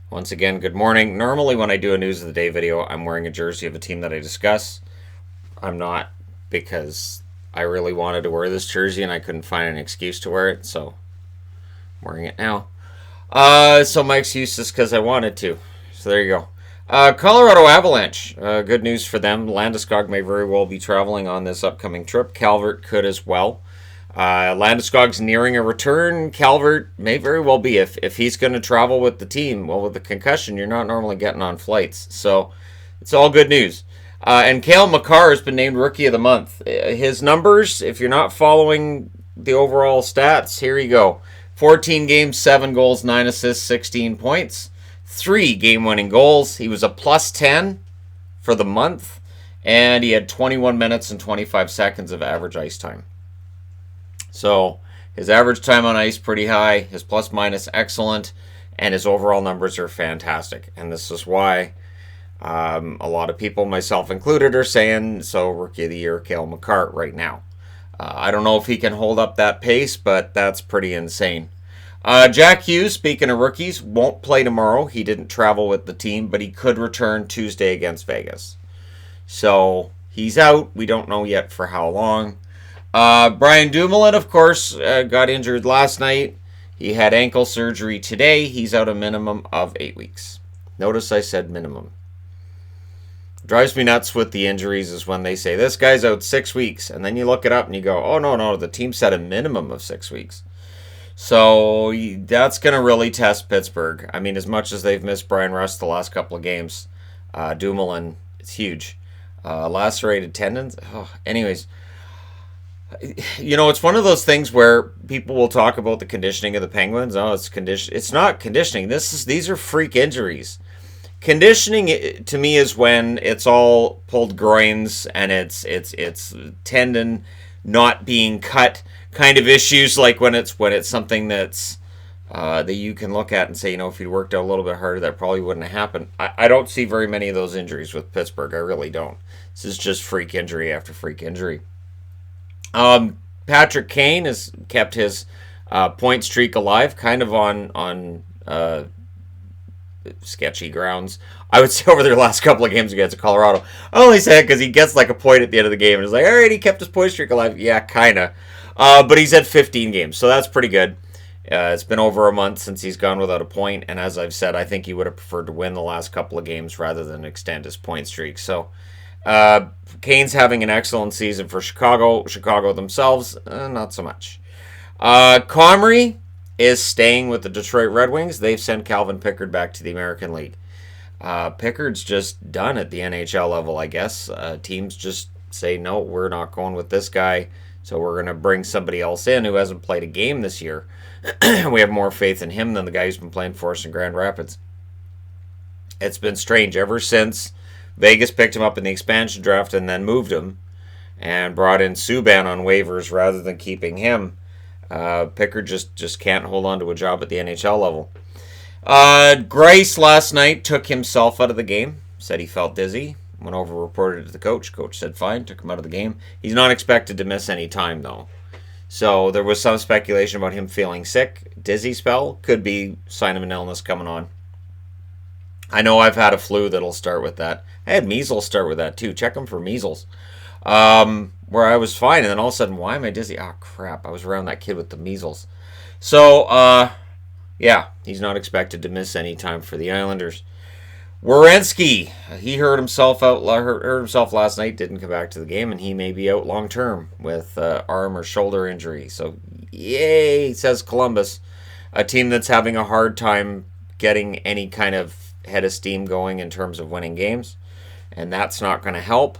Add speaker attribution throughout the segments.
Speaker 1: Once again, good morning. Normally, when I do a news of the day video, I'm wearing a jersey of a team that I discuss. I'm not because I really wanted to wear this jersey and I couldn't find an excuse to wear it, so I'm wearing it now. So my excuse is because I wanted to. So there you go. Colorado Avalanche. Good news for them. Landeskog may very well be traveling on this upcoming trip. Calvert could as well. Landeskog's nearing a return. Calvert may very well be. If he's going to travel with the team, well, with the concussion, you're not normally getting on flights. So it's all good news. And Cale Makar has been named Rookie of the Month. His numbers, if you're not following the overall stats, here you go. 14 games, 7 goals, 9 assists, 16 points. 3 game-winning goals. He was a plus 10 for the month. And he had 21 minutes and 25 seconds of average ice time. So his average time on ice pretty high, his plus minus excellent, and his overall numbers are fantastic. And this is why a lot of people, myself included, are saying so Rookie of the Year, Cale Makar right now. I don't know if he can hold up that pace, but that's pretty insane. Jack Hughes, speaking of rookies, won't play tomorrow. He didn't travel with the team, but he could return Tuesday against Vegas. So he's out. We don't know yet for how long. Brian Dumoulin, of course, got injured last night. He had ankle surgery today. He's out a minimum of 8 weeks. Notice I said minimum. Drives me nuts with the injuries is when they say, this guy's out 6 weeks. And then you look it up and you go, oh, no, the team said a minimum of 6 weeks. So that's going to really test Pittsburgh. I mean, as much as they've missed Brian Rust the last couple of games, Dumoulin, it's huge. Lacerated tendons. Oh, anyways. It's one of those things where people will talk about the conditioning of the Penguins. Oh, it's condition. It's not conditioning. These are freak injuries. Conditioning to me is when it's all pulled groins and it's tendon not being cut kind of issues, like when it's something that's that you can look at and say, if you'd worked out a little bit harder, that probably wouldn't have happened. I don't see very many of those injuries with Pittsburgh. I really don't. This is just freak injury after freak injury. Patrick Kane has kept his point streak alive, kind of on sketchy grounds. I would say over their last couple of games against Colorado. I only say it because he gets like a point at the end of the game and it's like, all right, he kept his point streak alive. Yeah, kind of. But he's at 15 games, so that's pretty good. It's been over a month since he's gone without a point, and as I've said, I think he would have preferred to win the last couple of games rather than extend his point streak. So Kane's having an excellent season for Chicago. Chicago themselves, not so much. Comrie is staying with the Detroit Red Wings. They've sent Calvin Pickard back to the American League. Pickard's just done at the NHL level, I guess. Teams just say, no, we're not going with this guy, so we're going to bring somebody else in who hasn't played a game this year. We have more faith in him than the guy who's been playing for us in Grand Rapids. It's been strange ever since Vegas picked him up in the expansion draft and then moved him and brought in Subban on waivers rather than keeping him. Pickard just can't hold on to a job at the NHL level. Grace last night took himself out of the game. Said he felt dizzy. Went over, reported it to the coach. Coach said fine, took him out of the game. He's not expected to miss any time, though. So there was some speculation about him feeling sick. Dizzy spell. Could be sign of an illness coming on. I know I've had a flu that'll start with that. I had measles start with that too. Check them for measles. Where I was fine, and then all of a sudden, why am I dizzy? Oh, crap. I was around that kid with the measles. So, yeah, he's not expected to miss any time for the Islanders. Werenski, he hurt himself last night, didn't come back to the game, and he may be out long term with arm or shoulder injury. So, yay, says Columbus, a team that's having a hard time getting any kind of head of steam going in terms of winning games, and that's not going to help.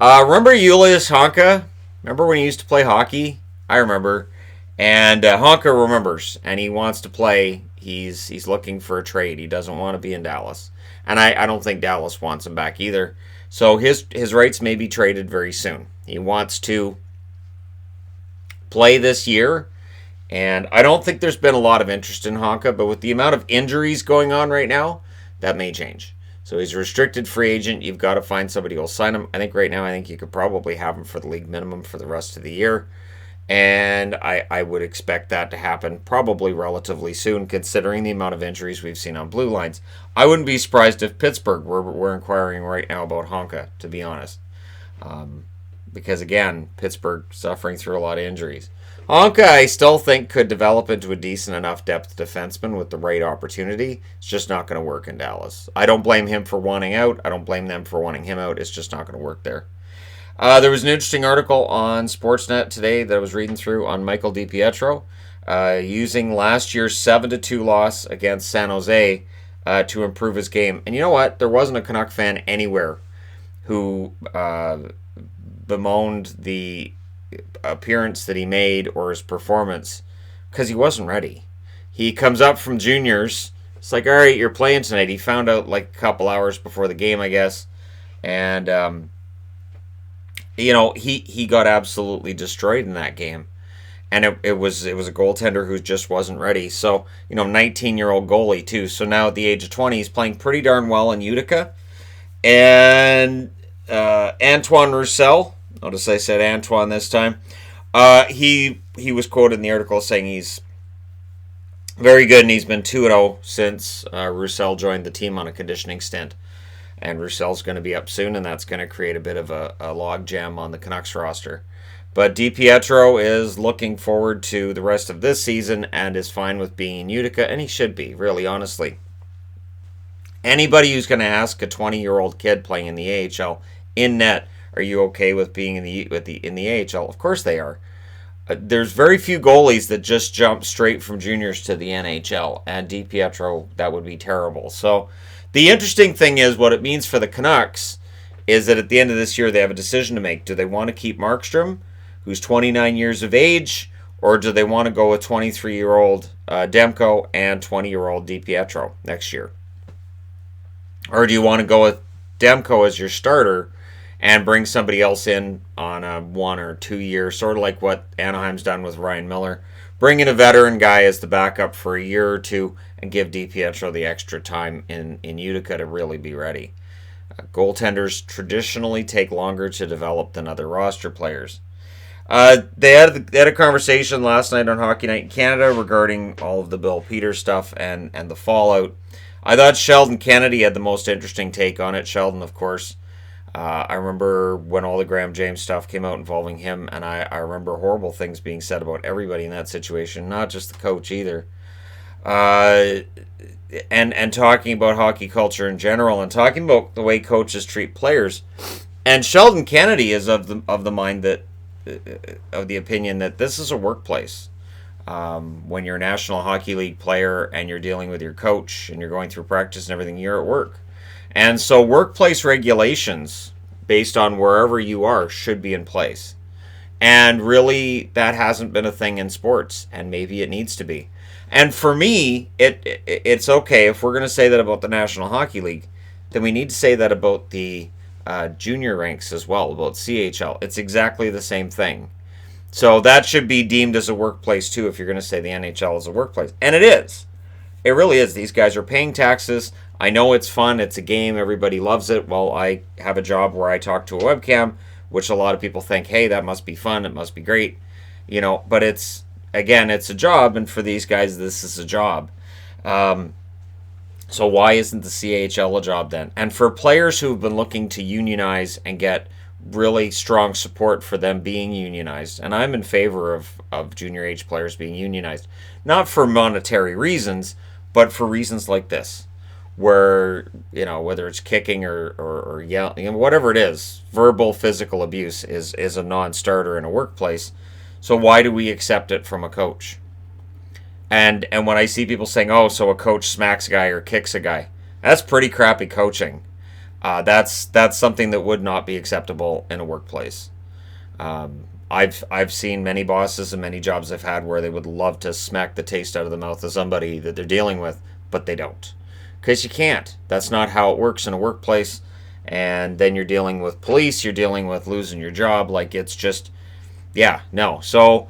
Speaker 1: Remember Julius Honka? Remember when he used to play hockey? I remember. And Honka remembers, and he wants to play. He's looking for a trade. He doesn't want to be in Dallas. And I don't think Dallas wants him back either. So his rights may be traded very soon. He wants to play this year, and I don't think there's been a lot of interest in Honka, but with the amount of injuries going on right now, that may change. So he's a restricted free agent. You've got to find somebody who will sign him. I think right now, you could probably have him for the league minimum for the rest of the year. And I would expect that to happen probably relatively soon, considering the amount of injuries we've seen on blue lines. I wouldn't be surprised if Pittsburgh were inquiring right now about Honka, to be honest. Because, again, Pittsburgh suffering through a lot of injuries. Honka, I still think, could develop into a decent enough depth defenseman with the right opportunity. It's just not going to work in Dallas. I don't blame him for wanting out. I don't blame them for wanting him out. It's just not going to work there. There was an interesting article on Sportsnet today that I was reading through on Michael DiPietro, using last year's 7-2 loss against San Jose to improve his game. And you know what? There wasn't a Canuck fan anywhere who bemoaned the appearance that he made or his performance, because he wasn't ready. He comes up from juniors. It's like, all right, you're playing tonight. He found out like a couple hours before the game, I guess. And he got absolutely destroyed in that game, and it was a goaltender who just wasn't ready. So 19-year-old goalie too. So now at the age of 20, he's playing pretty darn well in Utica. And Antoine Roussel, notice I said Antoine this time. He was quoted in the article saying he's very good, and he's been 2-0 since Roussel joined the team on a conditioning stint. And Roussel's going to be up soon, and that's going to create a bit of a log jam on the Canucks roster. But DiPietro is looking forward to the rest of this season and is fine with being in Utica, and he should be, really, honestly. Anybody who's going to ask a 20-year-old kid playing in the AHL in net, are you okay with being in the AHL? Of course they are. There's very few goalies that just jump straight from juniors to the NHL, and DiPietro, that would be terrible. So the interesting thing is what it means for the Canucks is that at the end of this year they have a decision to make. Do they want to keep Markstrom, who's 29 years of age, or do they want to go with 23-year-old Demko and 20-year-old DiPietro next year? Or do you want to go with Demko as your starter and bring somebody else in on a 1 or 2 year, sort of like what Anaheim's done with Ryan Miller? Bring in a veteran guy as the backup for a year or two and give DiPietro the extra time in Utica to really be ready. Goaltenders traditionally take longer to develop than other roster players. They had a conversation last night on Hockey Night in Canada regarding all of the Bill Peters stuff and the fallout. I thought Sheldon Kennedy had the most interesting take on it. Sheldon, of course, I remember when all the Graham James stuff came out involving him, and I remember horrible things being said about everybody in that situation, not just the coach either. And talking about hockey culture in general, and talking about the way coaches treat players. And Sheldon Kennedy is of the mind that of the opinion that this is a workplace. When you're a National Hockey League player and you're dealing with your coach and you're going through practice and everything, you're at work. And so workplace regulations based on wherever you are should be in place. And really, that hasn't been a thing in sports, and maybe it needs to be. And for me, it's okay if we're going to say that about the National Hockey League, then we need to say that about the junior ranks as well, about CHL. It's exactly the same thing. So that should be deemed as a workplace too if you're going to say the NHL is a workplace. And it is. It really is. These guys are paying taxes. I know it's fun. It's a game. Everybody loves it. Well, I have a job where I talk to a webcam, which a lot of people think, hey, that must be fun. It must be great. But it's a job. And for these guys, this is a job. So why isn't the CHL a job then? And for players who've been looking to unionize and get really strong support for them being unionized, and I'm in favor of junior age players being unionized, not for monetary reasons, but for reasons like this, where whether it's kicking or yelling, whatever it is, verbal, physical abuse is a non-starter in a workplace. So why do we accept it from a coach? And when I see people saying, oh, so a coach smacks a guy or kicks a guy, that's pretty crappy coaching. That's something that would not be acceptable in a workplace. I've seen many bosses and many jobs I've had where they would love to smack the taste out of the mouth of somebody that they're dealing with, but they don't. Because you can't. That's not how it works in a workplace. And then you're dealing with police, you're dealing with losing your job. It's just, no. So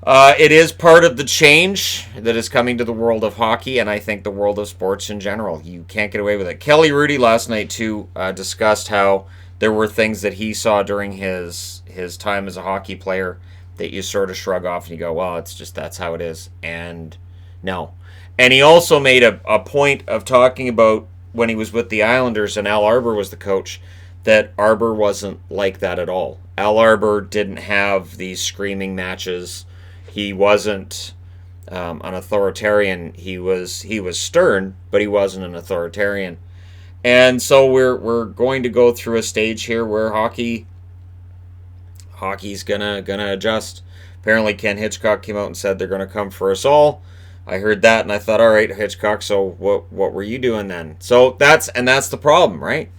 Speaker 1: it is part of the change that is coming to the world of hockey, and I think the world of sports in general. You can't get away with it. Kelly Rudy last night, too, discussed how there were things that he saw during his time as a hockey player that you sort of shrug off and you go, well, it's just that's how it is. And no. And he also made a point of talking about when he was with the Islanders and Al Arbour was the coach, that Arbour wasn't like that at all. Al Arbour didn't have these screaming matches. He wasn't an authoritarian. He was stern, but he wasn't an authoritarian. And so we're going to go through a stage here where hockey's gonna adjust. Apparently Ken Hitchcock came out and said they're gonna come for us all. I heard that and I thought, all right, Hitchcock, so what were you doing then? So that's the problem, right?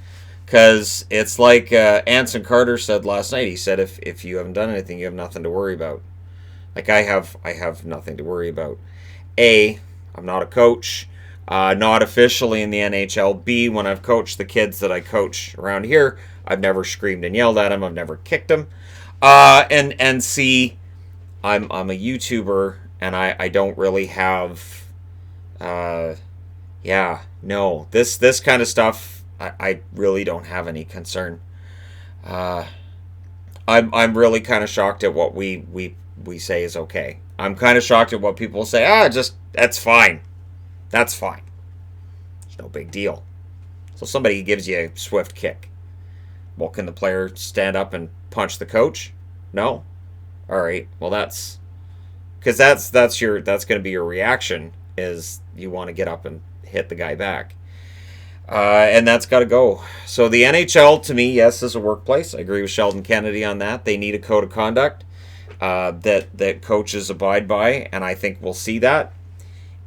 Speaker 1: Because it's like Anson Carter said last night. He said, if you haven't done anything, you have nothing to worry about. Like I have nothing to worry about. A, I'm not a coach, not officially in the NHL. B, when I've coached the kids that I coach around here, I've never screamed and yelled at them. I've never kicked them. And C, I'm a YouTuber and I don't really have, this kind of stuff. I really don't have any concern. I'm really kind of shocked at what we say is okay. I'm kind of shocked at what people say. That's fine. That's fine. It's no big deal. So somebody gives you a swift kick. Well, can the player stand up and punch the coach? No. All right. Well, that's because that's going to be your reaction. Is you want to get up and hit the guy back. And that's got to go. So the NHL, to me, yes, is a workplace. I agree with Sheldon Kennedy on that. They need a code of conduct that coaches abide by, and I think we'll see that.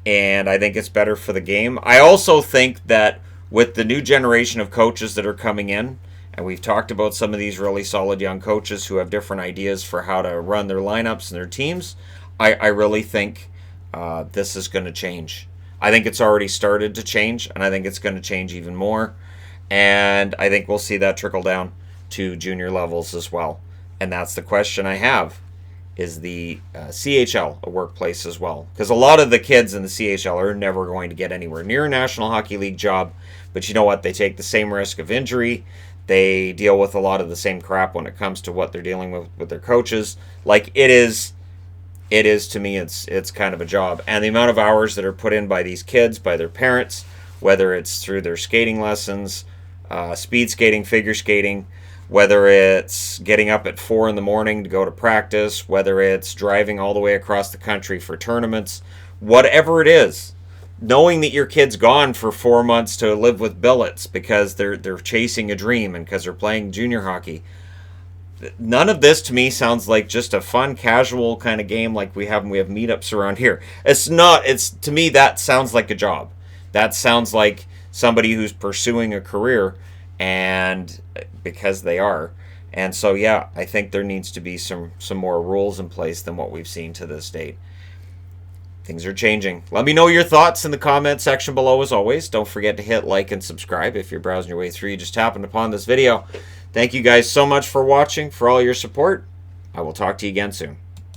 Speaker 1: And I think it's better for the game. I also think that with the new generation of coaches that are coming in, and we've talked about some of these really solid young coaches who have different ideas for how to run their lineups and their teams, I really think this is going to change. I think it's already started to change, and I think it's going to change even more. And I think we'll see that trickle down to junior levels as well. And that's the question I have. Is the CHL a workplace as well? Because a lot of the kids in the CHL are never going to get anywhere near a National Hockey League job. But you know what? They take the same risk of injury. They deal with a lot of the same crap when it comes to what they're dealing with their coaches. Like it is to me, it's kind of a job. And the amount of hours that are put in by these kids, by their parents, whether it's through their skating lessons, speed skating, figure skating, whether it's getting up at 4 a.m. to go to practice, whether it's driving all the way across the country for tournaments, whatever it is, knowing that your kid's gone for 4 months to live with billets because they're chasing a dream and because they're playing junior hockey. None of this to me sounds like just a fun, casual kind of game like we have meetups around here. It's not. It's to me that sounds like a job. That sounds like somebody who's pursuing a career, and because they are. And so yeah, I think there needs to be some more rules in place than what we've seen to this date. Things are changing. Let me know your thoughts in the comment section below as always. Don't forget to hit like and subscribe if you're browsing your way through. You just happened upon this video. Thank you guys so much for watching, for all your support. I will talk to you again soon.